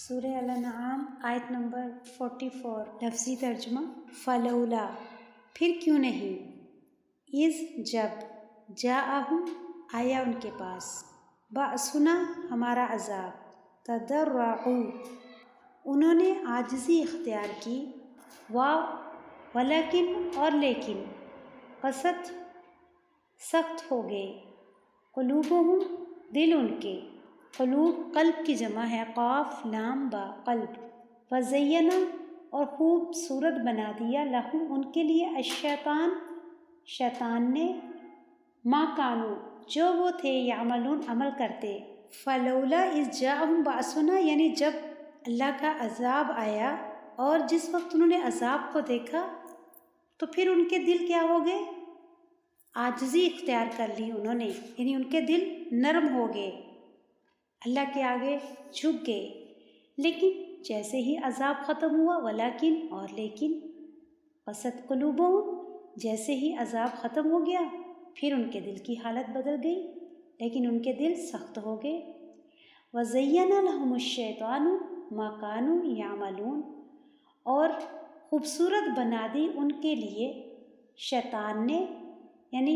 سورہ الانعام آیت نمبر 44 لفظی ترجمہ فلولا پھر کیوں نہیں، اذ جب جاءہم آیا ان کے پاس، بأسنا ہمارا عذاب، تضرعوا انہوں نے عاجزی اختیار کی، ولیکن اور لیکن قست سخت ہو گئے، قلوبہم دل ان کے، قلوب قلب کی جمع ہے، قاف لام با قلب، وزینہ اور خوبصورت بنا دیا، لہم ان کے لیے الشیطان شیطان نے، ما کانوا جو وہ تھے، یعملون عمل کرتے، فلولا اذ جاءہم بأسنا یعنی جب اللہ کا عذاب آیا اور جس وقت انہوں نے عذاب کو دیکھا تو پھر ان کے دل کیا ہو گئے، عاجزی اختیار کر لی انہوں نے، یعنی ان کے دل نرم ہو گئے، اللہ کے آگے جھک گئے۔ لیکن جیسے ہی عذاب ختم ہوا، ولیکن اور لیکن قست قلوبہم جیسے ہی عذاب ختم ہو گیا پھر ان کے دل کی حالت بدل گئی، لیکن ان کے دل سخت ہو گئے۔ وَزَيَّنَ لَهُمُ الشَّيْطَانُ مَا كَانُوا يَعْمَلُونَ اور خوبصورت بنا دی ان کے لیے شیطان نے، یعنی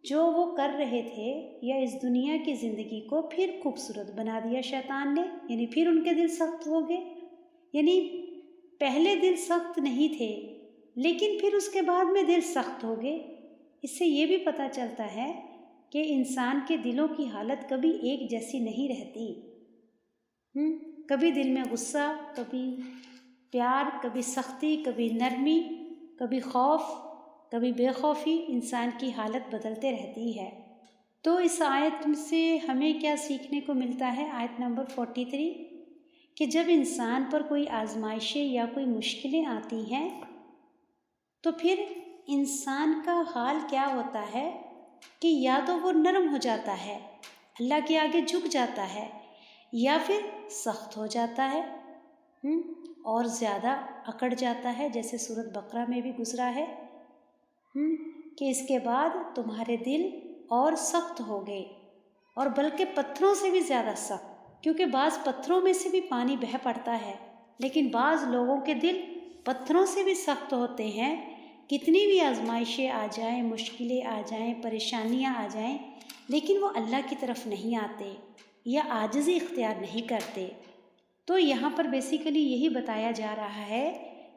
جو وہ کر رہے تھے یا اس دنیا کی زندگی کو پھر خوبصورت بنا دیا شیطان نے، یعنی پھر ان کے دل سخت ہو گئے، یعنی پہلے دل سخت نہیں تھے لیکن پھر اس کے بعد میں دل سخت ہو گئے۔ اس سے یہ بھی پتہ چلتا ہے کہ انسان کے دلوں کی حالت کبھی ایک جیسی نہیں رہتی، کبھی دل میں غصہ، کبھی پیار، کبھی سختی، کبھی نرمی، کبھی خوف، کبھی بے خوفی، انسان کی حالت بدلتے رہتی ہے۔ تو اس آیت سے ہمیں کیا سیکھنے کو ملتا ہے، آیت نمبر 43، کہ جب انسان پر کوئی آزمائشیں یا کوئی مشکلیں آتی ہیں تو پھر انسان کا حال کیا ہوتا ہے کہ یا تو وہ نرم ہو جاتا ہے، اللہ کے آگے جھک جاتا ہے، یا پھر سخت ہو جاتا ہے اور زیادہ اکڑ جاتا ہے، جیسے سورۃ بقرہ میں بھی گزرا ہے کہ اس کے بعد تمہارے دل اور سخت ہو گئے، اور بلکہ پتھروں سے بھی زیادہ سخت، کیونکہ بعض پتھروں میں سے بھی پانی بہہ پڑتا ہے، لیکن بعض لوگوں کے دل پتھروں سے بھی سخت ہوتے ہیں۔ کتنی بھی آزمائشیں آ جائیں، مشکلیں آ جائیں، پریشانیاں آ جائیں، لیکن وہ اللہ کی طرف نہیں آتے یا عاجزی اختیار نہیں کرتے۔ تو یہاں پر بیسیکلی یہی بتایا جا رہا ہے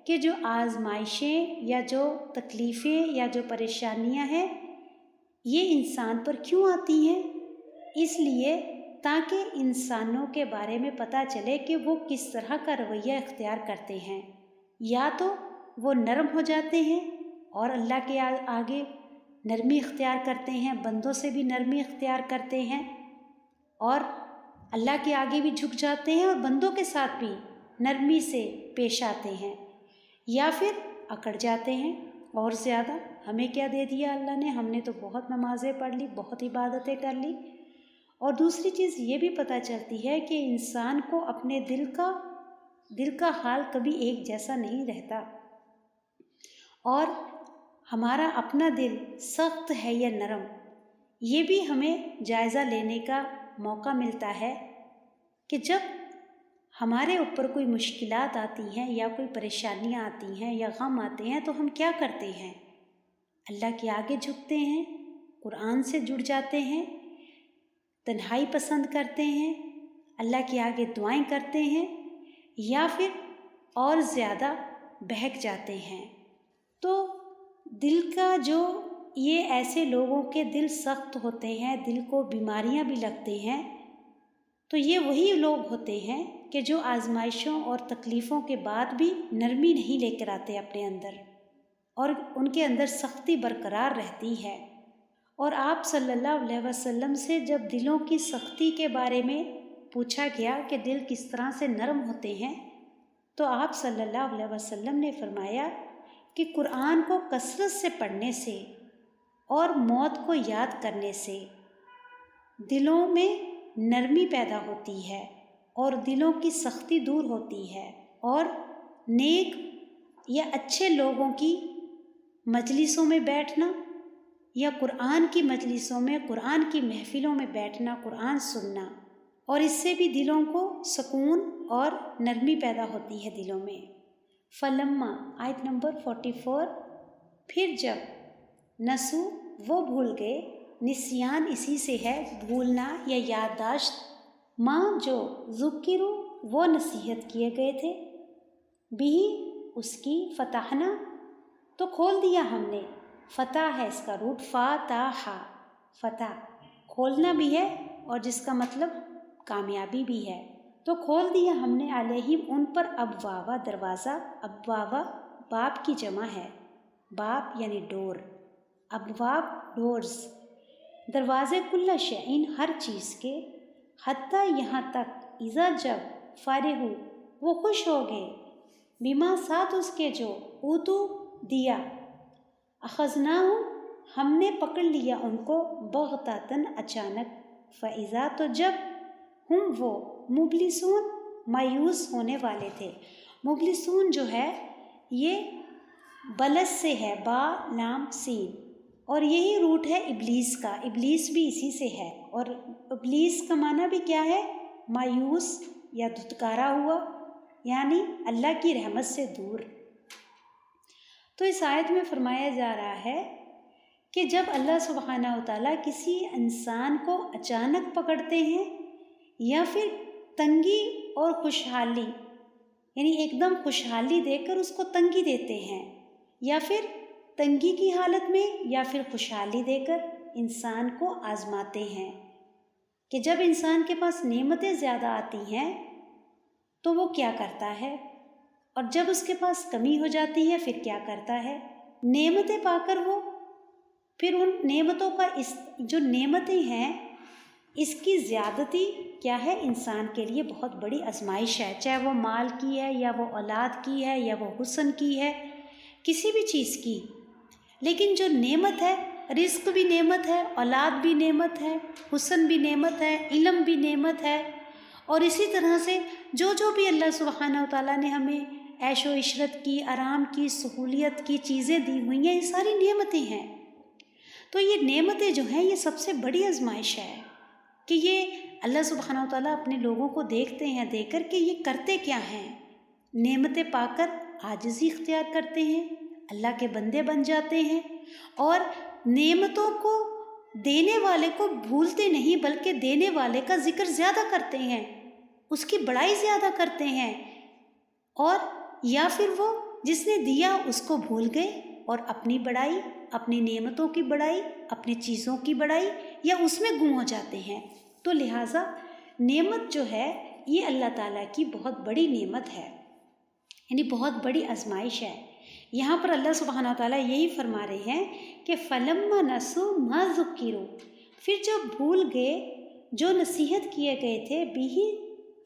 کہ جو آزمائشیں یا جو تکلیفیں یا جو پریشانیاں ہیں یہ انسان پر کیوں آتی ہیں، اس لیے تاکہ انسانوں کے بارے میں پتہ چلے کہ وہ کس طرح کا رویہ اختیار کرتے ہیں، یا تو وہ نرم ہو جاتے ہیں اور اللہ کے آگے نرمی اختیار کرتے ہیں، بندوں سے بھی نرمی اختیار کرتے ہیں اور اللہ کے آگے بھی جھک جاتے ہیں اور بندوں کے ساتھ بھی نرمی سے پیش آتے ہیں، یا پھر اکڑ جاتے ہیں اور زیادہ۔ ہمیں کیا دے دیا اللہ نے، ہم نے تو بہت نمازیں پڑھ لی، بہت عبادتیں کر لی، اور دوسری چیز یہ بھی پتہ چلتی ہے کہ انسان کو اپنے دل کا حال کبھی ایک جیسا نہیں رہتا، اور ہمارا اپنا دل سخت ہے یا نرم، یہ بھی ہمیں جائزہ لینے کا موقع ملتا ہے کہ جب ہمارے اوپر کوئی مشکلات آتی ہیں یا کوئی پریشانیاں آتی ہیں یا غم آتے ہیں تو ہم کیا کرتے ہیں، اللہ کے آگے جھکتے ہیں، قرآن سے جڑ جاتے ہیں، تنہائی پسند کرتے ہیں، اللہ کے آگے دعائیں کرتے ہیں، یا پھر اور زیادہ بہک جاتے ہیں۔ تو دل کا جو یہ ایسے لوگوں کے دل سخت ہوتے ہیں، دل کو بیماریاں بھی لگتے ہیں، تو یہ وہی لوگ ہوتے ہیں کہ جو آزمائشوں اور تکلیفوں کے بعد بھی نرمی نہیں لے کر آتے اپنے اندر، اور ان کے اندر سختی برقرار رہتی ہے۔ اور آپ صلی اللہ علیہ وسلم سے جب دلوں کی سختی کے بارے میں پوچھا گیا کہ دل کس طرح سے نرم ہوتے ہیں، تو آپ صلی اللہ علیہ وسلم نے فرمایا کہ قرآن کو کثرت سے پڑھنے سے اور موت کو یاد کرنے سے دلوں میں نرمی پیدا ہوتی ہے اور دلوں کی سختی دور ہوتی ہے، اور نیک یا اچھے لوگوں کی مجلسوں میں بیٹھنا یا قرآن کی مجلسوں میں، قرآن کی محفلوں میں بیٹھنا، قرآن سننا اور اس سے بھی دلوں کو سکون اور نرمی پیدا ہوتی ہے دلوں میں۔ فلما آیت نمبر 44، پھر جب نسو وہ بھول گئے، نسیان اسی سے ہے بھولنا یا یادداشت، ماں جو ذکروا وہ نصیحت کیے گئے تھے، بھی اس کی فتحنا تو کھول دیا ہم نے، فتح ہے اس کا روٹ فاتح، فتح کھولنا بھی ہے اور جس کا مطلب کامیابی بھی ہے، تو کھول دیا ہم نے علیہم ان پر ابوابا دروازہ، ابوابا باب کی جمع ہے، باب یعنی ڈور، ابواب ڈورز، دروازے کل شعین ہر چیز کے، حتیٰ یہاں تک اذا جب فارغ وہ خوش ہو گئے، بما ساتھ اس کے جو اوتو دیا، اخذناہم ہم نے پکڑ لیا ان کو بغتتاً اچانک، فاذا تو جب ہم وہ مبلسون مایوس ہونے والے تھے۔ مبلسون جو ہے یہ بلس سے ہے، با لام سین، اور یہی روٹ ہے ابلیس کا، ابلیس بھی اسی سے ہے، اور ابلیس کا معنی بھی کیا ہے؟ مایوس یا دھتکارا ہوا، یعنی اللہ کی رحمت سے دور۔ تو اس آیت میں فرمایا جا رہا ہے کہ جب اللہ سبحانہ و تعالیٰ کسی انسان کو اچانک پکڑتے ہیں یا پھر تنگی اور خوشحالی، یعنی ایک دم خوشحالی دے کر اس کو تنگی دیتے ہیں، یا پھر تنگی کی حالت میں یا پھر خوشحالی دے کر انسان کو آزماتے ہیں، کہ جب انسان کے پاس نعمتیں زیادہ آتی ہیں تو وہ کیا کرتا ہے، اور جب اس کے پاس کمی ہو جاتی ہے پھر کیا کرتا ہے۔ نعمتیں پا کر وہ پھر ان نعمتوں کا جو نعمتیں ہیں اس کی زیادتی کیا ہے، انسان کے لیے بہت بڑی آزمائش ہے، چاہے وہ مال کی ہے یا وہ اولاد کی ہے یا وہ حسن کی ہے، کسی بھی چیز کی۔ لیکن جو نعمت ہے، رزق بھی نعمت ہے، اولاد بھی نعمت ہے، حسن بھی نعمت ہے، علم بھی نعمت ہے، اور اسی طرح سے جو بھی اللہ سبحانہ و تعالیٰ نے ہمیں عیش و عشرت کی، آرام کی، سہولیت کی چیزیں دی ہوئی ہیں، یہ ساری نعمتیں ہیں۔ تو یہ نعمتیں جو ہیں یہ سب سے بڑی آزمائش ہے کہ یہ اللہ سبحانہ و تعالیٰ اپنے لوگوں کو دیکھتے ہیں، دیکھ کر کہ یہ کرتے کیا ہیں، نعمتیں پا کر عاجزی اختیار کرتے ہیں، اللہ کے بندے بن جاتے ہیں، اور نعمتوں کو دینے والے کو بھولتے نہیں بلکہ دینے والے کا ذکر زیادہ کرتے ہیں، اس کی بڑائی زیادہ کرتے ہیں، اور یا پھر وہ جس نے دیا اس کو بھول گئے اور اپنی بڑائی، اپنی نعمتوں کی بڑائی، اپنی چیزوں کی بڑائی یا اس میں گم ہو جاتے ہیں۔ تو لہٰذا نعمت جو ہے یہ اللہ تعالیٰ کی بہت بڑی نعمت ہے، یعنی بہت بڑی آزمائش ہے۔ یہاں پر اللہ سبحانہ و تعالیٰ یہی فرما رہے ہیں کہ فلما نسوا ما ذکروا، پھر جب بھول گئے جو نصیحت کیے گئے تھے، بھی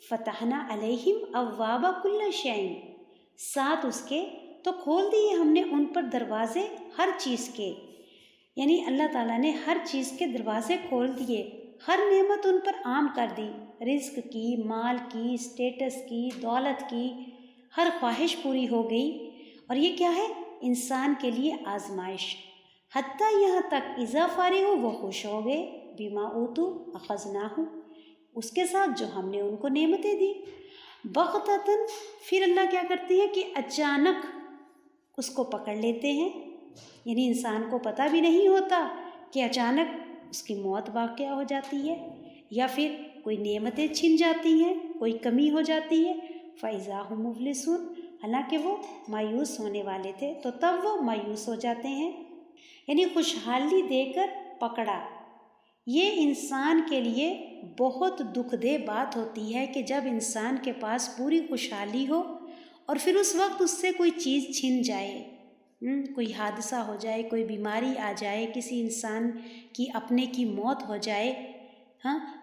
فتحنا علیہم ابواب کل شیء، ساتھ اس کے تو کھول دیے ہم نے ان پر دروازے ہر چیز کے، یعنی اللہ تعالیٰ نے ہر چیز کے دروازے کھول دیے، ہر نعمت ان پر عام کر دی، رزق کی، مال کی، اسٹیٹس کی، دولت کی، ہر خواہش پوری ہو گئی، اور یہ کیا ہے؟ انسان کے لیے آزمائش۔ حتیٰ یہاں تک اذا فارغ وہ خوش ہو گئے، بما اوتو اخذناہم اس کے ساتھ جو ہم نے ان کو نعمتیں دی، بغتتاً پھر اللہ کیا کرتے ہیں کہ اچانک اس کو پکڑ لیتے ہیں، یعنی انسان کو پتہ بھی نہیں ہوتا کہ اچانک اس کی موت واقع ہو جاتی ہے، یا پھر کوئی نعمتیں چھن جاتی ہیں، کوئی کمی ہو جاتی ہے، فَإِذَا هُمْ مُبْلِسُونَ حالانکہ وہ مایوس ہونے والے تھے تو تب وہ مایوس ہو جاتے ہیں، یعنی خوشحالی دے کر پکڑا۔ یہ انسان کے لیے بہت دکھ دہ بات ہوتی ہے کہ جب انسان کے پاس پوری خوشحالی ہو اور پھر اس وقت اس سے کوئی چیز چھن جائے، کوئی حادثہ ہو جائے، کوئی بیماری آ جائے، کسی انسان کی اپنے کی موت ہو جائے،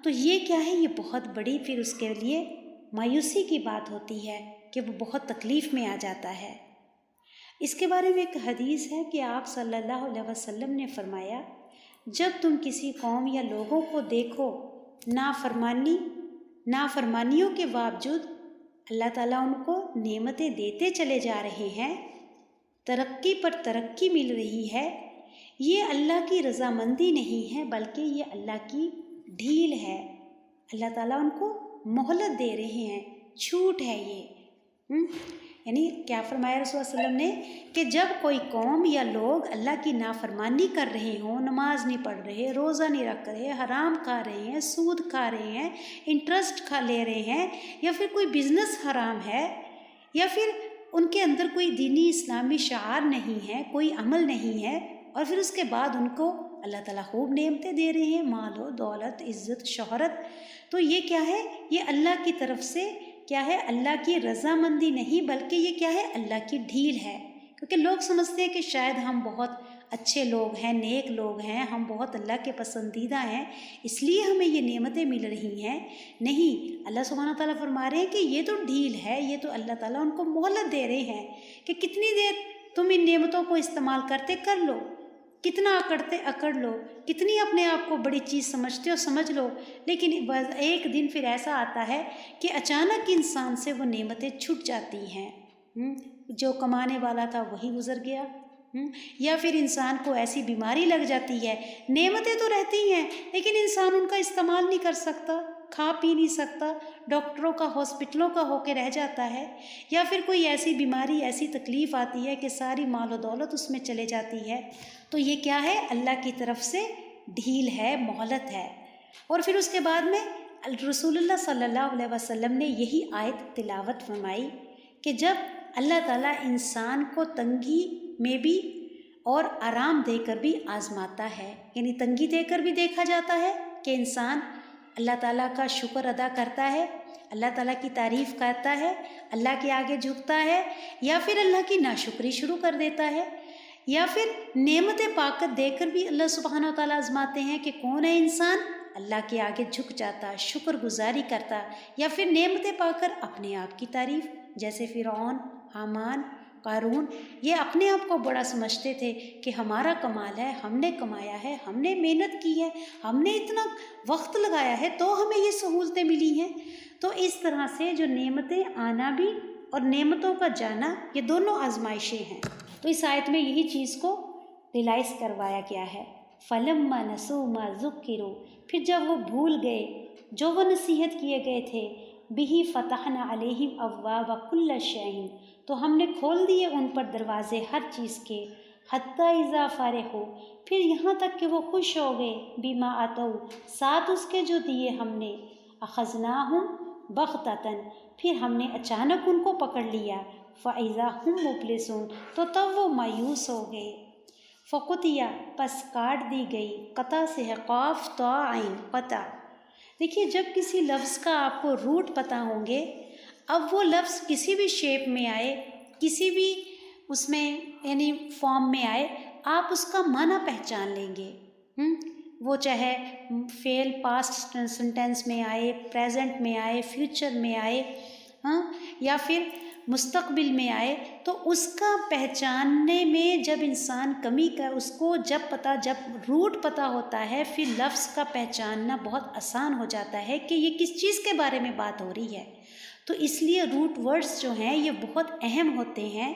تو یہ کیا ہے؟ یہ بہت بڑی پھر اس کے لیے مایوسی کی بات ہوتی ہے کہ وہ بہت تکلیف میں آ جاتا ہے۔ اس کے بارے میں ایک حدیث ہے کہ آپ صلی اللہ علیہ وسلم نے فرمایا، جب تم کسی قوم یا لوگوں کو دیکھو نافرمانیوں کے باوجود اللہ تعالیٰ ان کو نعمتیں دیتے چلے جا رہے ہیں، ترقی پر ترقی مل رہی ہے، یہ اللہ کی رضامندی نہیں ہے بلکہ یہ اللہ کی ڈھیل ہے، اللہ تعالیٰ ان کو مہلت دے رہے ہیں، چھوٹ ہے یہ۔ یعنی کیا فرمایا رسول اللہ علیہ وسلم نے کہ جب کوئی قوم یا لوگ اللہ کی نافرمانی کر رہے ہوں، نماز نہیں پڑھ رہے، روزہ نہیں رکھ رہے، حرام کھا رہے ہیں، سود کھا رہے ہیں، انٹرسٹ لے رہے ہیں، یا پھر کوئی بزنس حرام ہے، یا پھر ان کے اندر کوئی دینی اسلامی شعار نہیں ہے، کوئی عمل نہیں ہے، اور پھر اس کے بعد ان کو اللہ تعالیٰ خوب نعمتیں دے رہے ہیں، مال و دولت، عزت، شہرت، تو یہ کیا ہے؟ یہ اللہ کی طرف سے کیا ہے؟ اللہ کی رضامندی نہیں، بلکہ یہ کیا ہے؟ اللہ کی ڈھیل ہے۔ کیونکہ لوگ سمجھتے ہیں کہ شاید ہم بہت اچھے لوگ ہیں، نیک لوگ ہیں، ہم بہت اللہ کے پسندیدہ ہیں، اس لیے ہمیں یہ نعمتیں مل رہی ہیں۔ نہیں، اللہ سبحانہ تعالیٰ فرما رہے ہیں کہ یہ تو ڈھیل ہے، یہ تو اللہ تعالیٰ ان کو مہلت دے رہے ہیں کہ کتنی دیر تم ان نعمتوں کو استعمال کرتے کر لو، کتنا اکڑتے اکڑ لو، کتنی اپنے آپ کو بڑی چیز سمجھتے ہو سمجھ لو، لیکن ایک دن پھر ایسا آتا ہے کہ اچانک انسان سے وہ نعمتیں چھٹ جاتی ہیں۔ جو کمانے والا تھا وہی گزر گیا، یا پھر انسان کو ایسی بیماری لگ جاتی ہے، نعمتیں تو رہتی ہیں لیکن انسان ان کا استعمال نہیں کر سکتا، کھا پی نہیں سکتا، ڈاکٹروں کا، ہاسپٹلوں کا ہو کے رہ جاتا ہے، یا پھر کوئی ایسی بیماری، ایسی تکلیف آتی ہے کہ ساری مال و دولت اس میں چلے جاتی ہے، تو یہ کیا ہے؟ اللہ کی طرف سے ڈھیل ہے، مہلت ہے۔ اور پھر اس کے بعد میں رسول اللہ صلی اللہ علیہ وسلم نے یہی آیت تلاوت فرمائی کہ جب اللہ تعالیٰ انسان کو تنگی میں بھی اور آرام دے کر بھی آزماتا ہے، یعنی تنگی دے کر بھی دیکھا جاتا ہے کہ انسان اللہ تعالیٰ کا شکر ادا کرتا ہے، اللہ تعالیٰ کی تعریف کرتا ہے، اللہ کے آگے جھکتا ہے، یا پھر اللہ کی ناشکری شروع کر دیتا ہے، یا پھر نعمتیں پا کر دے کر بھی اللہ سبحانہ و تعالیٰ آزماتے ہیں کہ کون ہے انسان اللہ کے آگے جھک جاتا، شکر گزاری کرتا، یا پھر نعمتیں پا کر اپنے آپ کی تعریف، جیسے فرعون، حامان، قارون، یہ اپنے آپ کو بڑا سمجھتے تھے کہ ہمارا کمال ہے، ہم نے کمایا ہے، ہم نے محنت کی ہے، ہم نے اتنا وقت لگایا ہے تو ہمیں یہ سہولتیں ملی ہیں۔ تو اس طرح سے جو نعمتیں آنا بھی اور نعمتوں کا جانا، یہ دونوں آزمائشیں ہیں۔ تو اس آیت میں یہی چیز کو ریلائز کروایا گیا ہے۔ فَلَمَّا نَسُوا مَا ذُكِّرُوا، پھر جب وہ بھول گئے جو وہ نصیحت کیے گئے تھے، بِهِ فَتَحْنَا عَلَيْهِمْ أَبْوَابَ كُلِّ شَيْءٍ، تو ہم نے کھول دیے ان پر دروازے ہر چیز کے، حَتَّى إِذَا فَرِحُوا، پھر یہاں تک کہ وہ خوش ہو گئے، بِمَا آتَوْا، ساتھ اس کے جو دیے ہم نے، أَخَذْنَاهُمْ بَغْتَةً، پھر ہم نے اچانک ان کو پکڑ لیا، فَإِذَا هُمْ مُبْلِسُونَ، تو تب وہ مایوس ہو گئے۔ فَقُطِعَ، پس کاٹ دی گئی، قطع سے ہے قاف طا عین، قطع۔ دیکھیے جب کسی لفظ کا آپ کو روٹ پتہ ہوں گے، اب وہ لفظ کسی بھی شیپ میں آئے، کسی بھی اس میں یعنی فارم میں آئے، آپ اس کا معنی پہچان لیں گے۔ وہ چاہے فعل پاسٹ سینٹینس میں آئے، پریزنٹ میں آئے، فیوچر میں آئے، یا پھر مستقبل میں آئے، تو اس کا پہچاننے میں جب انسان کمی کا اس کو جب روٹ پتہ ہوتا ہے، پھر لفظ کا پہچاننا بہت آسان ہو جاتا ہے کہ یہ کس چیز کے بارے میں بات ہو رہی ہے۔ تو اس لیے روٹ ورڈز جو ہیں یہ بہت اہم ہوتے ہیں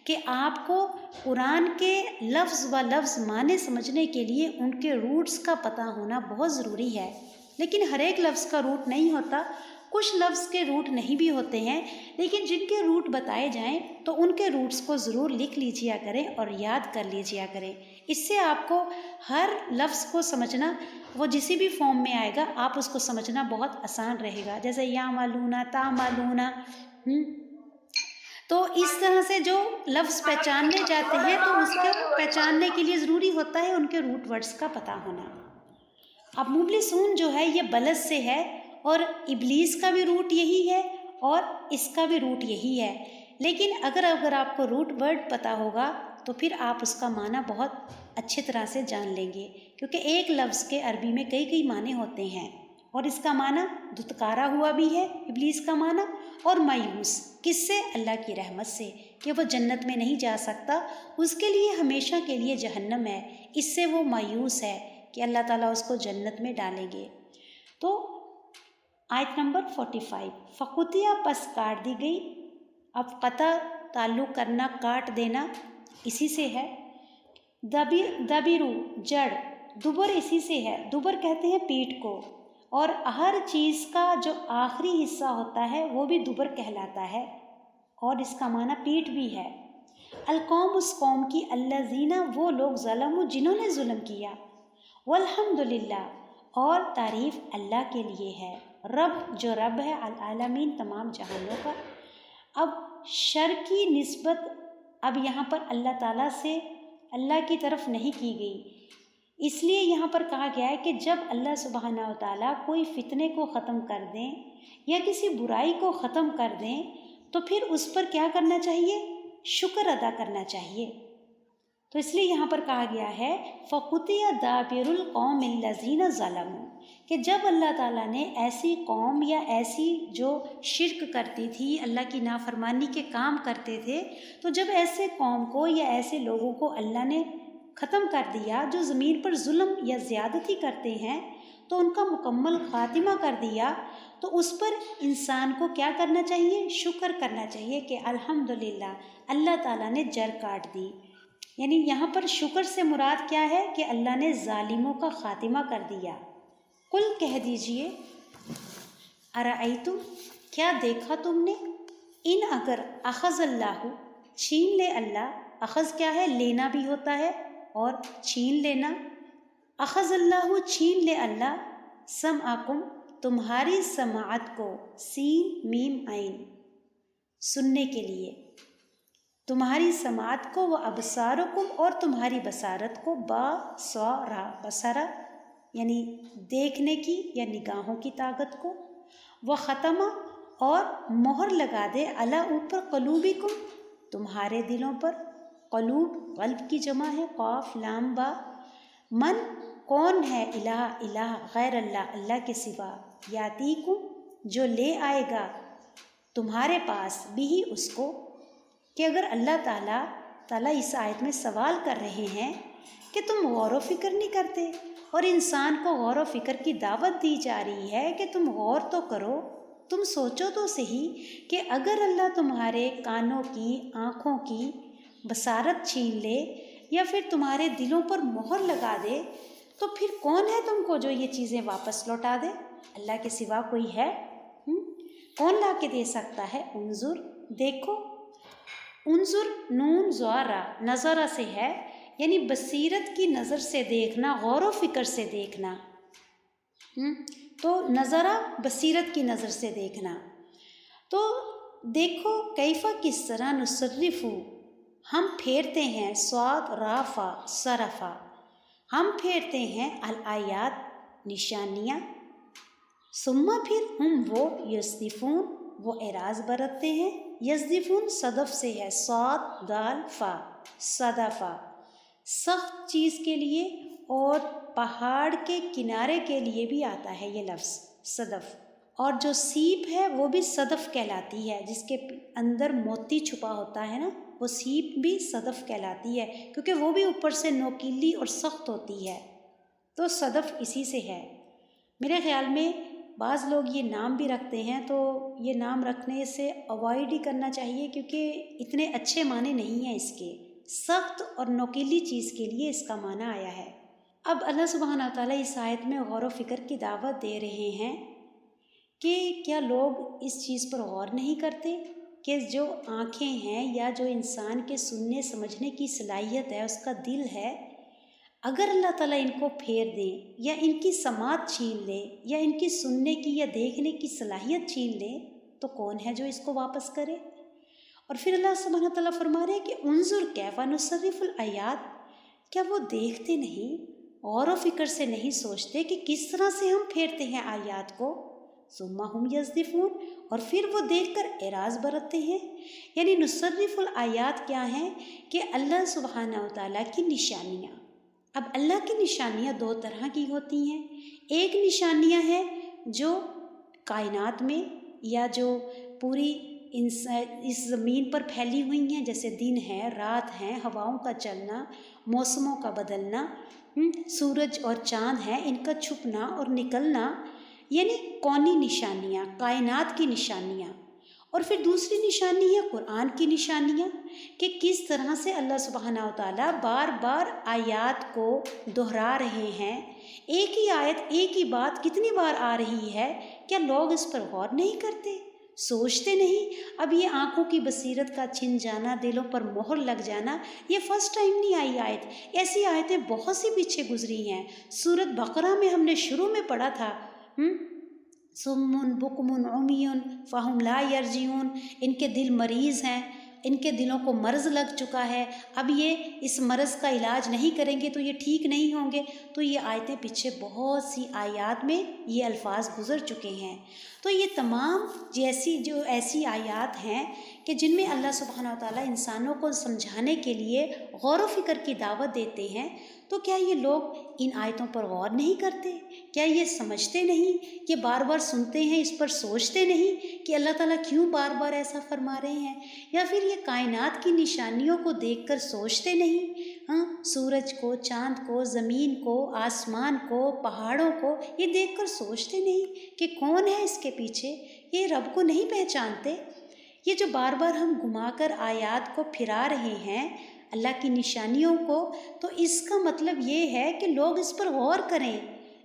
کہ آپ کو قرآن کے لفظ و لفظ معنی سمجھنے کے لیے ان کے روٹس کا پتہ ہونا بہت ضروری ہے۔ لیکن ہر ایک لفظ کا روٹ نہیں ہوتا، کچھ لفظ کے روٹ نہیں بھی ہوتے ہیں، لیکن جن کے روٹ بتائے جائیں تو ان کے روٹس کو ضرور لکھ لیجیا کریں اور یاد کر لیجیا کریں۔ اس سے آپ کو ہر لفظ کو سمجھنا، وہ جسی بھی فارم میں آئے گا آپ اس کو سمجھنا بہت آسان رہے گا، جیسے یا معلونا، تا معلونا۔ تو اس طرح سے جو لفظ پہچاننے جاتے ہیں تو اس کے پہچاننے کے لیے ضروری ہوتا ہے ان کے روٹ ورڈز کا پتہ ہونا۔ اب مبلسون جو ہے یہ بلس سے ہے، اور ابلیس کا بھی روٹ یہی ہے اور اس کا بھی روٹ یہی ہے، لیکن اگر آپ کو روٹ ورڈ پتہ ہوگا تو پھر آپ اس کا معنی بہت اچھی طرح سے جان لیں گے، کیونکہ ایک لفظ کے عربی میں کئی معنی ہوتے ہیں، اور اس کا معنی دھتکارا ہوا بھی ہے ابلیس کا معنی، اور مایوس کس سے؟ اللہ کی رحمت سے، کہ وہ جنت میں نہیں جا سکتا، اس کے لیے ہمیشہ کے لیے جہنم ہے، اس سے وہ مایوس ہے کہ اللہ تعالیٰ اس کو جنت میں ڈالیں گے۔ تو آیت نمبر 45، فقطیہ، پس کاٹ دی گئی۔ اب قطع تعلق کرنا، کاٹ دینا، اسی سے ہے۔ دبیرو، جڑ، دبر اسی سے ہے، دبر کہتے ہیں پیٹھ کو، اور ہر چیز کا جو آخری حصہ ہوتا ہے وہ بھی دبر کہلاتا ہے، اور اس کا معنی پیٹھ بھی ہے۔ القوم اس قوم کی، الذین وہ لوگ، ظلموا جنہوں نے ظلم کیا، والحمدللہ اور تعریف اللہ کے لیے ہے، رب جو رب ہے العالمین تمام جہانوں کا۔ اب شر کی نسبت اب یہاں پر اللہ تعالیٰ سے اللہ کی طرف نہیں کی گئی، اس لیے یہاں پر کہا گیا ہے کہ جب اللہ سبحانہ و تعالیٰ کوئی فتنے کو ختم کر دیں یا کسی برائی کو ختم کر دیں تو پھر اس پر کیا کرنا چاہیے؟ شکر ادا کرنا چاہیے۔ تو اس لیے یہاں پر کہا گیا ہے فَقُطِعَ دَابِرُ الْقَوْمِ الَّذِينَ ظَلَمُوا، کہ جب اللہ تعالیٰ نے ایسی قوم یا ایسی جو شرک کرتی تھی، اللہ کی نافرمانی کے کام کرتے تھے، تو جب ایسے قوم کو یا ایسے لوگوں کو اللہ نے ختم کر دیا جو زمین پر ظلم یا زیادتی کرتے ہیں، تو ان کا مکمل خاتمہ کر دیا، تو اس پر انسان کو کیا کرنا چاہیے؟ شکر کرنا چاہیے کہ الحمدللہ اللہ تعالیٰ نے جڑ کاٹ دی۔ یعنی یہاں پر شکر سے مراد کیا ہے کہ اللہ نے ظالموں کا خاتمہ کر دیا۔ قل کہہ دیجئے، ارأیتم کیا دیکھا تم نے، ان اگر اخذ اللہ چھین لے اللہ، اخذ کیا ہے؟ لینا بھی ہوتا ہے اور چھین لینا، اخذ اللہ چھین لے اللہ، سمعکم تمہاری سماعت کو، سین میم عین سننے کے لیے، تمہاری سماعت کو، وہ ابصارکم اور تمہاری بصارت کو، باصرہ بصرہ یعنی دیکھنے کی یا نگاہوں کی طاقت کو، وہ ختمہ اور مہر لگا دے، اللہ اوپر، قلوبکم تمہارے دلوں پر، قلوب قلب کی جمع ہے، قاف لام با، من کون ہے، الہ غیر اللہ اللہ کے سوا، یاتیکم جو لے آئے گا تمہارے پاس، بھی اس کو، کہ اگر اللہ تعالیٰ اس آیت میں سوال کر رہے ہیں کہ تم غور و فکر نہیں کرتے، اور انسان کو غور و فکر کی دعوت دی جا رہی ہے کہ تم غور تو کرو، تم سوچو تو صحیح کہ اگر اللہ تمہارے کانوں کی، آنکھوں کی بصارت چھین لے یا پھر تمہارے دلوں پر مہر لگا دے، تو پھر کون ہے تم کو جو یہ چیزیں واپس لوٹا دے؟ اللہ کے سوا کوئی ہے؟ کون لا کے دے سکتا ہے؟ انظر دیکھو، انظر نون زوارا نظرہ سے ہے، یعنی بصیرت کی نظر سے دیکھنا، غور و فکر سے دیکھنا، تو نظرہ بصیرت کی نظر سے دیکھنا۔ تو دیکھو کیفہ کس طرح، نصرفو ہم پھیرتے ہیں، صاد رافا صرفا ہم پھیرتے ہیں، الآیات نشانیاں، ثم پھر ہم وہ، یصدفون وہ اعراض برتتے ہیں، یصدفون صدف سے ہے، صاد دال فا صدفا سخت چیز کے لیے اور پہاڑ کے کنارے کے لیے بھی آتا ہے یہ لفظ صدف، اور جو سیپ ہے وہ بھی صدف کہلاتی ہے، جس کے اندر موتی چھپا ہوتا ہے نا، وہ سیپ بھی صدف کہلاتی ہے، کیونکہ وہ بھی اوپر سے نوکیلی اور سخت ہوتی ہے، تو صدف اسی سے ہے۔ میرے خیال میں بعض لوگ یہ نام بھی رکھتے ہیں، تو یہ نام رکھنے سے اوائڈ ہی کرنا چاہیے، کیونکہ اتنے اچھے معنی نہیں ہیں اس کے، سخت اور نوکیلی چیز کے لیے اس کا معنی آیا ہے۔ اب اللہ سبحانہ تعالیٰ اس آیت میں غور و فکر کی دعوت دے رہے ہیں کہ کیا لوگ اس چیز پر غور نہیں کرتے کہ جو آنکھیں ہیں یا جو انسان کے سننے سمجھنے کی صلاحیت ہے، اس کا دل ہے، اگر اللہ تعالیٰ ان کو پھیر دیں یا ان کی سماعت چھین لے یا ان کی سننے کی یا دیکھنے کی صلاحیت چھین لے، تو کون ہے جو اس کو واپس کرے؟ اور پھر اللہ سبحانہ تعالیٰ فرما رہے ہیں کہ انظر کیف نصرف الآیات، کیا وہ دیکھتے نہیں، غور و فکر سے نہیں سوچتے کہ کس طرح سے ہم پھیرتے ہیں آیات کو، ثم ہم یصدفون اور پھر وہ دیکھ کر اعراض برتتے ہیں۔ یعنی نصرف الآیات کیا ہیں کہ اللہ سبحانہ تعالیٰ کی نشانیاں۔ اب اللہ کی نشانیاں دو طرح کی ہوتی ہیں، ایک نشانیاں ہیں جو کائنات میں یا جو پوری اس زمین پر پھیلی ہوئی ہیں، جیسے دن ہے، رات ہے، ہواؤں کا چلنا، موسموں کا بدلنا، سورج اور چاند ہے، ان کا چھپنا اور نکلنا، یعنی کونی نشانیاں، کائنات کی نشانیاں۔ اور پھر دوسری نشانی ہے قرآن کی نشانیاں، کہ کس طرح سے اللہ سبحانہ و تعالیٰ بار بار آیات کو دہرا رہے ہیں، ایک ہی آیت ایک ہی بات کتنی بار آ رہی ہے، کیا لوگ اس پر غور نہیں کرتے، سوچتے نہیں؟ اب یہ آنکھوں کی بصیرت کا چھن جانا، دلوں پر مہر لگ جانا، یہ فرسٹ ٹائم نہیں آئی آیت، ایسی آیتیں بہت سی پیچھے گزری ہیں۔ سورۃ بقرہ میں ہم نے شروع میں پڑھا تھا، سم بکم عمی فہم لا یرجعون، ان کے دل مریض ہیں، ان کے دلوں کو مرض لگ چکا ہے، اب یہ اس مرض کا علاج نہیں کریں گے تو یہ ٹھیک نہیں ہوں گے۔ تو یہ آیتیں پیچھے بہت سی آیات میں یہ الفاظ گزر چکے ہیں۔ تو یہ تمام ایسی آیات ہیں کہ جن میں اللہ سبحانہ و تعالیٰ انسانوں کو سمجھانے کے لیے غور و فکر کی دعوت دیتے ہیں۔ تو کیا یہ لوگ ان آیتوں پر غور نہیں کرتے؟ کیا یہ سمجھتے نہیں؟ یہ بار بار سنتے ہیں، اس پر سوچتے نہیں کہ اللہ تعالیٰ کیوں بار بار ایسا فرما رہے ہیں؟ یا پھر یہ کائنات کی نشانیوں کو دیکھ کر سوچتے نہیں؟ سورج کو، چاند کو، زمین کو، آسمان کو، پہاڑوں کو یہ دیکھ کر سوچتے نہیں کہ کون ہے اس کے پیچھے؟ یہ رب کو نہیں پہچانتے؟ یہ جو بار بار ہم گھما کر آیات کو پھرا رہے ہیں اللہ کی نشانیوں کو، تو اس کا مطلب یہ ہے کہ لوگ اس پر غور کریں،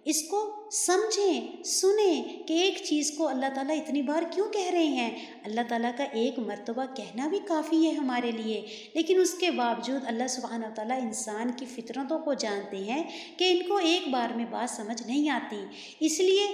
اس کو سمجھیں، سنیں کہ ایک چیز کو اللہ تعالیٰ اتنی بار کیوں کہہ رہے ہیں۔ اللہ تعالیٰ کا ایک مرتبہ کہنا بھی کافی ہے ہمارے لیے، لیکن اس کے باوجود اللہ سبحانہ و تعالیٰ انسان کی فطرتوں کو جانتے ہیں کہ ان کو ایک بار میں بات سمجھ نہیں آتی، اس لیے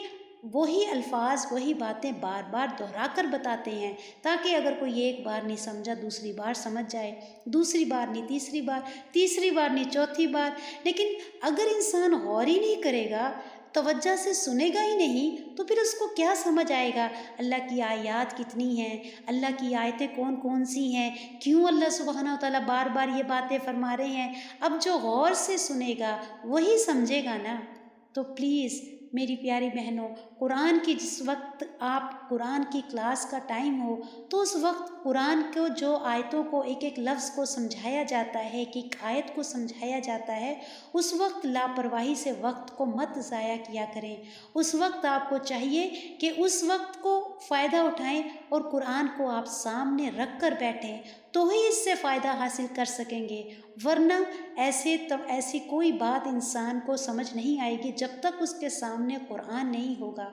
وہی الفاظ، وہی باتیں بار بار دہرا کر بتاتے ہیں، تاکہ اگر کوئی ایک بار نہیں سمجھا دوسری بار سمجھ جائے، دوسری بار نہیں تیسری بار، تیسری بار نہیں چوتھی بار۔ لیکن اگر انسان غور ہی نہیں کرے گا، توجہ سے سنے گا ہی نہیں، تو پھر اس کو کیا سمجھ آئے گا اللہ کی آیات کتنی ہیں، اللہ کی آیتیں کون کون سی ہیں، کیوں اللہ سبحانہ و تعالیٰ بار بار یہ باتیں فرما رہے ہیں۔ اب جو غور سے سنے گا وہی سمجھے گا نا۔ تو پلیز میری پیاری بہنوں، قرآن کی جس وقت آپ قرآن کی کلاس کا ٹائم ہو تو اس وقت قرآن کو جو آیتوں کو ایک ایک لفظ کو سمجھایا جاتا ہے، ایک ایک آیت کو سمجھایا جاتا ہے، اس وقت لاپرواہی سے وقت کو مت ضائع کیا کریں۔ اس وقت آپ کو چاہیے کہ اس وقت کو فائدہ اٹھائیں اور قرآن کو آپ سامنے رکھ کر بیٹھیں، تو ہی اس سے فائدہ حاصل کر سکیں گے، ورنہ ایسی کوئی بات انسان کو سمجھ نہیں آئے گی جب تک اس کے سامنے قرآن نہیں ہوگا،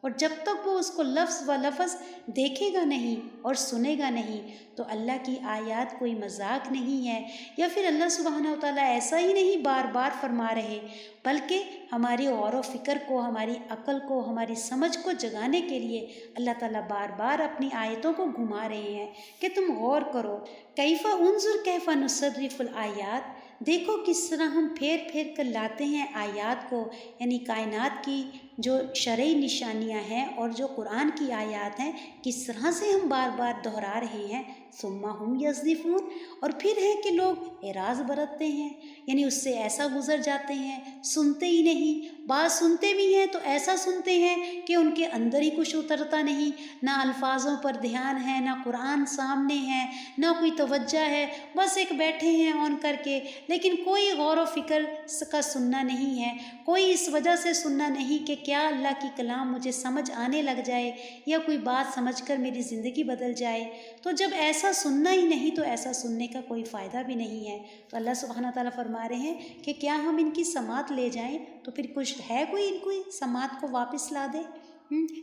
اور جب تک وہ اس کو لفظ و لفظ دیکھے گا نہیں اور سنے گا نہیں۔ تو اللہ کی آیات کوئی مذاق نہیں ہے، یا پھر اللہ سبحانہ و تعالیٰ ایسا ہی نہیں بار بار فرما رہے، بلکہ ہماری غور و فکر کو، ہماری عقل کو، ہماری سمجھ کو جگانے کے لیے اللہ تعالیٰ بار بار اپنی آیتوں کو گھما رہے ہیں کہ تم غور کرو۔ کیف انظر کیف نصرف الآیات، دیکھو کس طرح ہم پھیر پھیر کر لاتے ہیں آیات کو، یعنی کائنات کی جو شرعی نشانیاں ہیں اور جو قرآن کی آیات ہیں، کس طرح سے ہم بار بار دہرا رہے ہیں۔ ثم ہم یصدفون، اور پھر ہے کہ لوگ اعراض برتتے ہیں، یعنی اس سے ایسا گزر جاتے ہیں، سنتے ہی نہیں۔ بات سنتے بھی ہیں تو ایسا سنتے ہیں کہ ان کے اندر ہی کچھ اترتا نہیں، نہ الفاظوں پر دھیان ہے، نہ قرآن سامنے ہے، نہ کوئی توجہ ہے، بس ایک بیٹھے ہیں آن کر کے، لیکن کوئی غور و فکر کا سننا نہیں ہے، کوئی اس وجہ سے سننا نہیں کہ کیا اللہ کی کلام مجھے سمجھ آنے لگ جائے یا کوئی بات سمجھ کر میری زندگی بدل جائے۔ تو جب ایسا سننا ہی نہیں تو ایسا سننے کا کوئی فائدہ بھی نہیں ہے۔ تو اللہ سبحانہ تعالیٰ فرما رہے ہیں کہ کیا ہم ان کی سماعت لے جائیں تو پھر کچھ ہے کوئی ان کو سماعت کو واپس لا دے،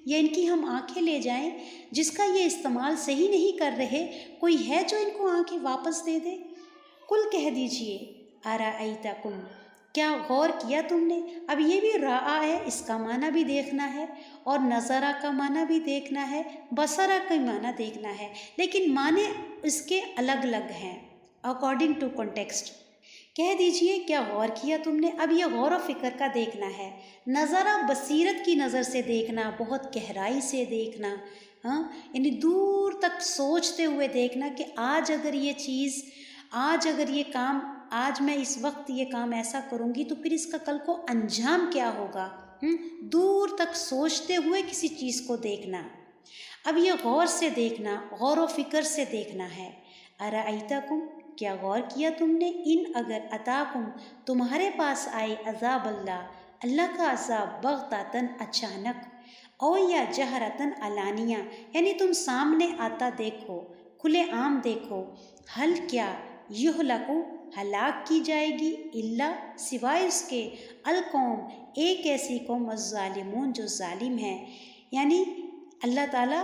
یا ان کی ہم آنکھیں لے جائیں جس کا یہ استعمال صحیح نہیں کر رہے، کوئی ہے جو ان کو آنکھیں واپس دے دے؟ کل کہہ دیجئے ارائیتکم، کیا غور کیا تم نے؟ اب یہ بھی رعا ہے، اس کا معنی بھی دیکھنا ہے، اور نظرہ کا معنی بھی دیکھنا ہے، بصرہ کا معنی دیکھنا ہے، لیکن معنی اس کے الگ الگ ہیں اکارڈنگ ٹو کنٹیکسٹ۔ کہہ دیجئے کیا غور کیا تم نے؟ اب یہ غور و فکر کا دیکھنا ہے، نظرہ بصیرت کی نظر سے دیکھنا، بہت گہرائی سے دیکھنا، یعنی دور تک سوچتے ہوئے دیکھنا کہ آج اگر یہ چیز، آج اگر یہ کام، آج میں اس وقت یہ کام ایسا کروں گی تو پھر اس کا کل کو انجام کیا ہوگا، دور تک سوچتے ہوئے کسی چیز کو دیکھنا۔ اب یہ غور سے دیکھنا، غور و فکر سے دیکھنا ہے۔ ارائیتکم، کیا غور کیا تم نے؟ ان اگر اتاکم، تمہارے پاس آئے عذاب اللہ کا عذاب، بغتتاً اچانک، او یا جہرتاً علانیہ، یعنی تم سامنے آتا دیکھو، کھلے عام دیکھو، حل کیا یہلکو ہلاک کی جائے گی، الا سوائے اس کے، القوم ایک ایسی قوم الظالمون جو ظالم ہے، یعنی اللہ تعالیٰ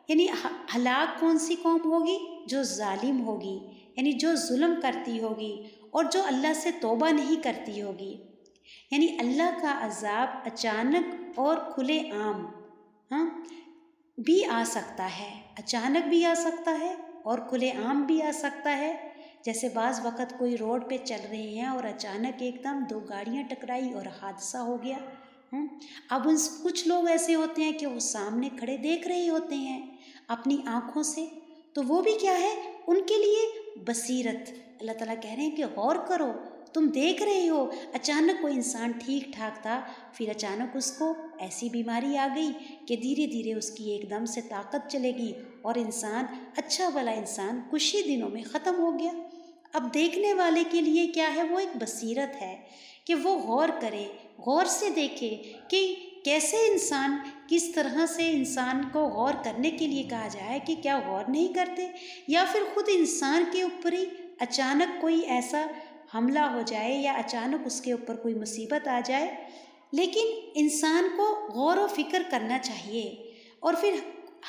یعنی ہلاک کون سی قوم ہوگی؟ جو ظالم ہوگی، یعنی جو ظلم کرتی ہوگی اور جو اللہ سے توبہ نہیں کرتی ہوگی۔ یعنی اللہ کا عذاب اچانک اور کھلے عام بھی آ سکتا ہے، اچانک بھی آ سکتا ہے اور کھلے عام بھی آ سکتا ہے۔ جیسے بعض وقت کوئی روڈ پہ چل رہے ہیں اور اچانک ایک دم دو گاڑیاں ٹکرائی اور حادثہ ہو گیا۔ اب کچھ لوگ ایسے ہوتے ہیں کہ وہ سامنے کھڑے دیکھ رہے ہوتے ہیں اپنی آنکھوں سے، تو وہ بھی کیا ہے؟ ان کے لیے بصیرت۔ اللہ تعالیٰ کہہ رہے ہیں کہ غور کرو، تم دیکھ رہے ہو اچانک کوئی انسان ٹھیک ٹھاک تھا، پھر اچانک اس کو ایسی بیماری آ گئی کہ دھیرے دھیرے اس کی ایک دم سے طاقت چلے گی اور انسان اچھا بھلا انسان کچھ ہی دنوں میں ختم ہو گیا۔ اب دیکھنے والے کے لیے کیا ہے؟ وہ ایک بصیرت ہے کہ وہ غور کرے، غور سے دیکھے کہ کیسے انسان، کس طرح سے انسان کو غور کرنے کے لیے کہا جائے کہ کیا غور نہیں کرتے، یا پھر خود انسان کے اوپر ہی اچانک کوئی ایسا حملہ ہو جائے یا اچانک اس کے اوپر کوئی مصیبت آ جائے۔ لیکن انسان کو غور و فکر کرنا چاہیے۔ اور پھر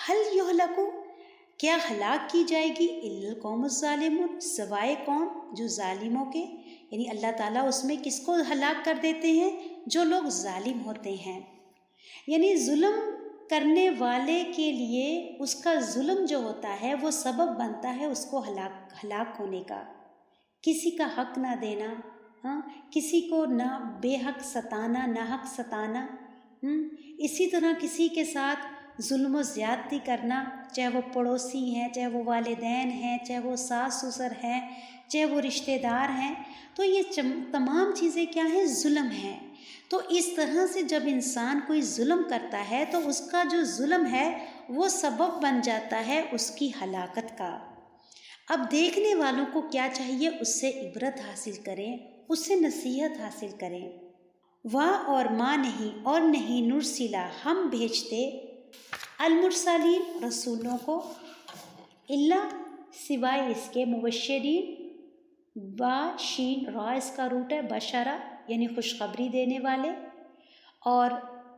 ہل یہلکو، کیا ہلاک کی جائے گی، الا القوم الظالمون، سوائے قوم جو ظالموں کے، یعنی اللہ تعالیٰ اس میں کس کو ہلاک کر دیتے ہیں؟ جو لوگ ظالم ہوتے ہیں۔ یعنی ظلم کرنے والے کے لیے اس کا ظلم جو ہوتا ہے وہ سبب بنتا ہے اس کو ہلاک ہونے کا۔ کسی کا حق نہ دینا، کسی کو نہ بے حق ستانا، ناحق ستانا، اسی طرح کسی کے ساتھ ظلم و زیادتی کرنا، چاہے وہ پڑوسی ہیں، چاہے وہ والدین ہیں، چاہے وہ ساس سسر ہیں، چاہے وہ رشتہ دار ہیں، تو یہ تمام چیزیں کیا ہیں؟ ظلم ہیں۔ تو اس طرح سے جب انسان کوئی ظلم کرتا ہے تو اس کا جو ظلم ہے وہ سبب بن جاتا ہے اس کی ہلاکت کا۔ اب دیکھنے والوں کو کیا چاہیے؟ اس سے عبرت حاصل کریں، اس سے نصیحت حاصل کریں۔ اور ماں نہیں، اور نہیں، نرسلا ہم بھیجتے، المرسلین رسولوں کو، الا سوائے اس کے، مبشرین، با شین را اس کا روٹ ہے، بشرا یعنی خوشخبری دینے والے، اور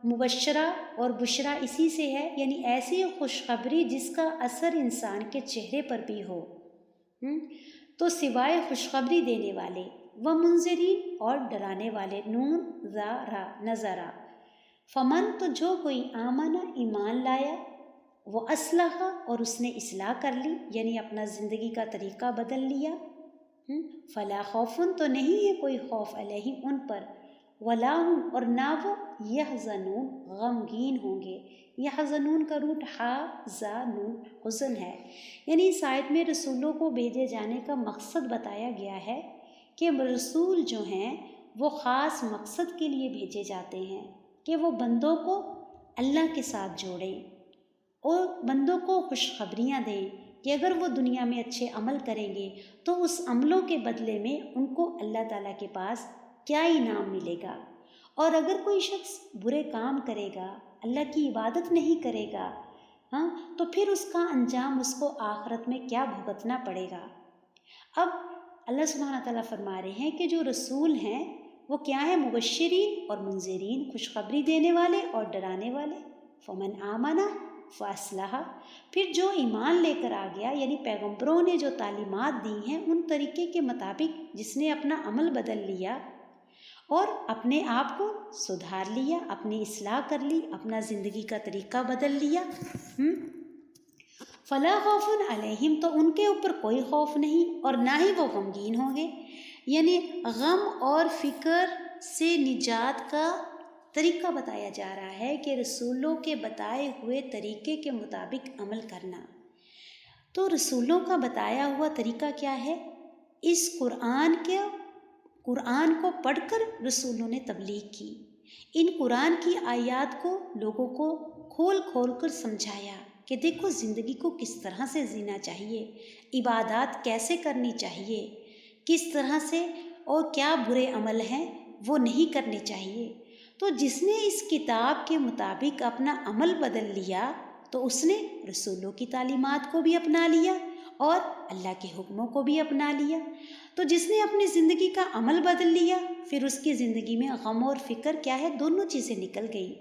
مبشرہ اور بشرا اسی سے ہے، یعنی ایسی خوشخبری جس کا اثر انسان کے چہرے پر بھی ہو۔ تو سوائے خوشخبری دینے والے، و منذرین اور ڈرانے والے، نون ذا را نظرا، فمن تو جو کوئی آمنا ایمان لایا، وہ اصلح اور اس نے اصلاح کر لی، یعنی اپنا زندگی کا طریقہ بدل لیا، فلا خوفن تو نہیں ہے کوئی خوف، علیہم ان پر، ولا ہم اور نہ وہ، یحزنون غمگین ہوں گے۔ یحزنون کا روٹ حزنون حزن ہے۔ یعنی اس آیت میں رسولوں کو بھیجے جانے کا مقصد بتایا گیا ہے کہ رسول جو ہیں وہ خاص مقصد کے لیے بھیجے جاتے ہیں کہ وہ بندوں کو اللہ کے ساتھ جوڑیں اور بندوں کو خوشخبریاں دیں کہ اگر وہ دنیا میں اچھے عمل کریں گے تو اس عملوں کے بدلے میں ان کو اللہ تعالیٰ کے پاس کیا انعام ملے گا، اور اگر کوئی شخص برے کام کرے گا، اللہ کی عبادت نہیں کرے گا، تو پھر اس کا انجام اس کو آخرت میں کیا بھگتنا پڑے گا۔ اب اللہ سبحانہ تعالیٰ فرما رہے ہیں کہ جو رسول ہیں وہ کیا ہیں؟ مبشرین اور منذرین، خوشخبری دینے والے اور ڈرانے والے۔ فمن آمنا فاصلح، پھر جو ایمان لے کر آ گیا، یعنی پیغمبروں نے جو تعلیمات دی ہیں ان طریقے کے مطابق جس نے اپنا عمل بدل لیا اور اپنے آپ کو سدھار لیا، اپنی اصلاح کر لی، اپنا زندگی کا طریقہ بدل لیا، فلا خوف علیہم تو ان کے اوپر کوئی خوف نہیں اور نہ ہی وہ غمگین ہوں گے۔ یعنی غم اور فکر سے نجات کا طریقہ بتایا جا رہا ہے کہ رسولوں کے بتائے ہوئے طریقے کے مطابق عمل کرنا۔ تو رسولوں کا بتایا ہوا طریقہ کیا ہے؟ اس قرآن کو پڑھ کر رسولوں نے تبلیغ کی، ان قرآن کی آیات کو لوگوں کو کھول کھول کر سمجھایا کہ دیکھو زندگی کو کس طرح سے جینا چاہیے، عبادات کیسے کرنی چاہیے، کس طرح سے، اور کیا برے عمل ہیں وہ نہیں کرنے چاہیے۔ تو جس نے اس کتاب کے مطابق اپنا عمل بدل لیا تو اس نے رسولوں کی تعلیمات کو بھی اپنا لیا اور اللہ کے حکموں کو بھی اپنا لیا۔ تو جس نے اپنی زندگی کا عمل بدل لیا پھر اس کی زندگی میں غم اور فکر کیا ہے، دونوں چیزیں نکل گئی۔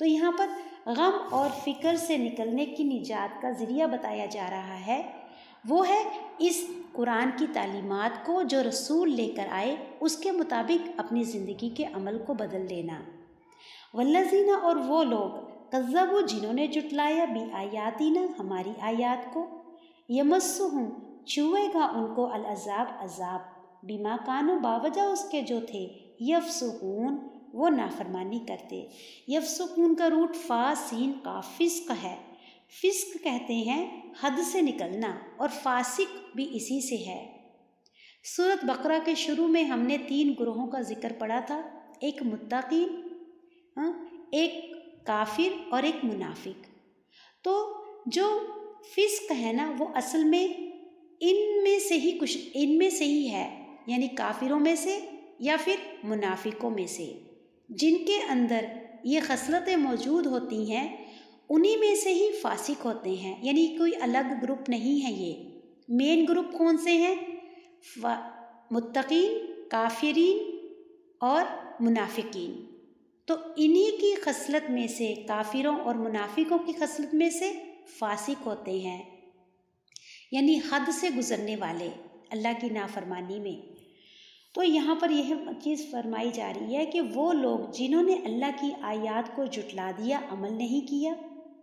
تو یہاں پر غم اور فکر سے نکلنے کی نجات کا ذریعہ بتایا جا رہا ہے، وہ ہے اس قرآن کی تعلیمات کو جو رسول لے کر آئے اس کے مطابق اپنی زندگی کے عمل کو بدل لینا۔ والذین، اور وہ لوگ، کذبوا، جنہوں نے جھٹلایا، بآیاتنا، ہماری آیات کو، یمسہم، چھوئے گا ان کو، العذاب، عذاب، بما کانوا، باوجہ اس کے جو تھے، یفسقون، وہ نافرمانی کرتے۔ یفسقون کا روٹ فا سین قاف فسق ہے۔ فسق کہتے ہیں حد سے نکلنا، اور فاسق بھی اسی سے ہے۔ سورۃ بقرہ کے شروع میں ہم نے 3 گروہوں کا ذکر پڑھا تھا، ایک متقین، ایک کافر اور ایک منافق۔ تو جو فسق ہے نا وہ اصل میں ان میں سے ہی ہے، یعنی کافروں میں سے یا پھر منافقوں میں سے، جن کے اندر یہ خصلتیں موجود ہوتی ہیں انہی میں سے ہی فاسق ہوتے ہیں، یعنی کوئی الگ گروپ نہیں ہے۔ یہ مین گروپ کون سے ہیں؟ متقین، کافرین اور منافقین۔ تو انہی کی خصلت میں سے، کافروں اور منافقوں کی خصلت میں سے فاسق ہوتے ہیں، یعنی حد سے گزرنے والے اللہ کی نافرمانی میں۔ تو یہاں پر یہ چیز فرمائی جا رہی ہے کہ وہ لوگ جنہوں نے اللہ کی آیات کو جھٹلا دیا، عمل نہیں کیا،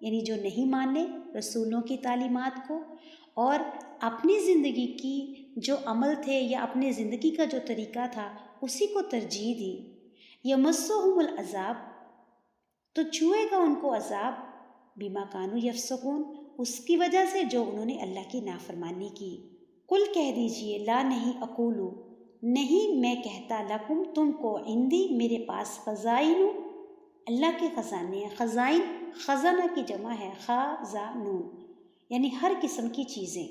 یعنی جو نہیں مانے رسولوں کی تعلیمات کو، اور اپنی زندگی کی جو عمل تھے یا اپنی زندگی کا جو طریقہ تھا اسی کو ترجیح دی، یمسہم العذاب، تو چھوئے گا ان کو عذاب، بما کانوا یفسقون، اس کی وجہ سے جو انہوں نے اللہ کی نافرمانی کی۔ قل، کہہ دیجئے، لا، نہیں، اقولو، نہیں میں کہتا، لکم، تم کو، عندی، میرے پاس، خزائن، اللہ کے خزانے ہیں۔ خزائن خزانہ کی جمع ہے، خازانون، یعنی ہر قسم کی چیزیں۔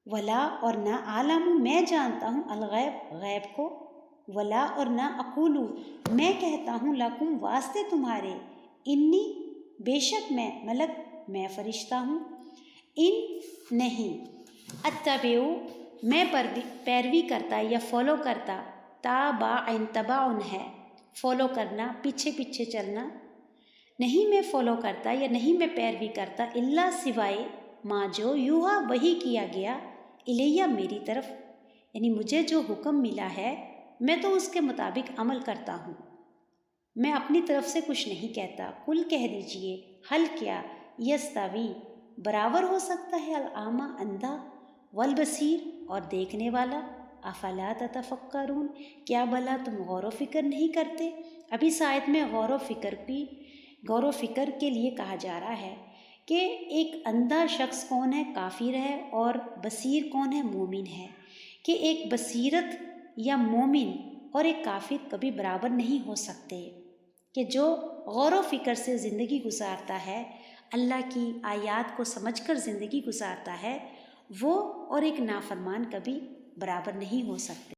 ولا، اور نہ، عالم، میں جانتا ہوں، الغیب، غیب کو، ولا، اور نہ، اقولو، میں کہتا ہوں، لکم، واسطے تمہارے، انی، بے شک میں، ملک، میں فرشتہ ہوں، نہیں، اتبعو، میں پیروی کرتا یا فالو کرتا، تباعن ہے، فالو کرنا، پیچھے پیچھے چلنا، نہیں میں فالو کرتا یا نہیں میں پیروی کرتا، الا، سوائے، ما، جو، یوہا، وحی کیا گیا، الیہ، میری طرف، یعنی مجھے جو حکم ملا ہے میں تو اس کے مطابق عمل کرتا ہوں، میں اپنی طرف سے کچھ نہیں کہتا۔ قل، کہہ دیجئے، حل، کیا، یستوی، برابر ہو سکتا ہے، الاعمی، اندھا، والبصیر، اور دیکھنے والا، افلا تتفکرون، کیا بھلا تم غور و فکر نہیں کرتے؟ ابھی اس آیت میں غور و فکر کے لیے کہا جا رہا ہے کہ ایک اندھا شخص کون ہے؟ کافر ہے، اور بصیر کون ہے؟ مومن ہے، کہ ایک بصیرت یا مومن اور ایک کافر کبھی برابر نہیں ہو سکتے، کہ جو غور و فکر سے زندگی گزارتا ہے، اللہ کی آیات کو سمجھ کر زندگی گزارتا ہے، وہ اور ایک نافرمان کبھی برابر نہیں ہو سکتے۔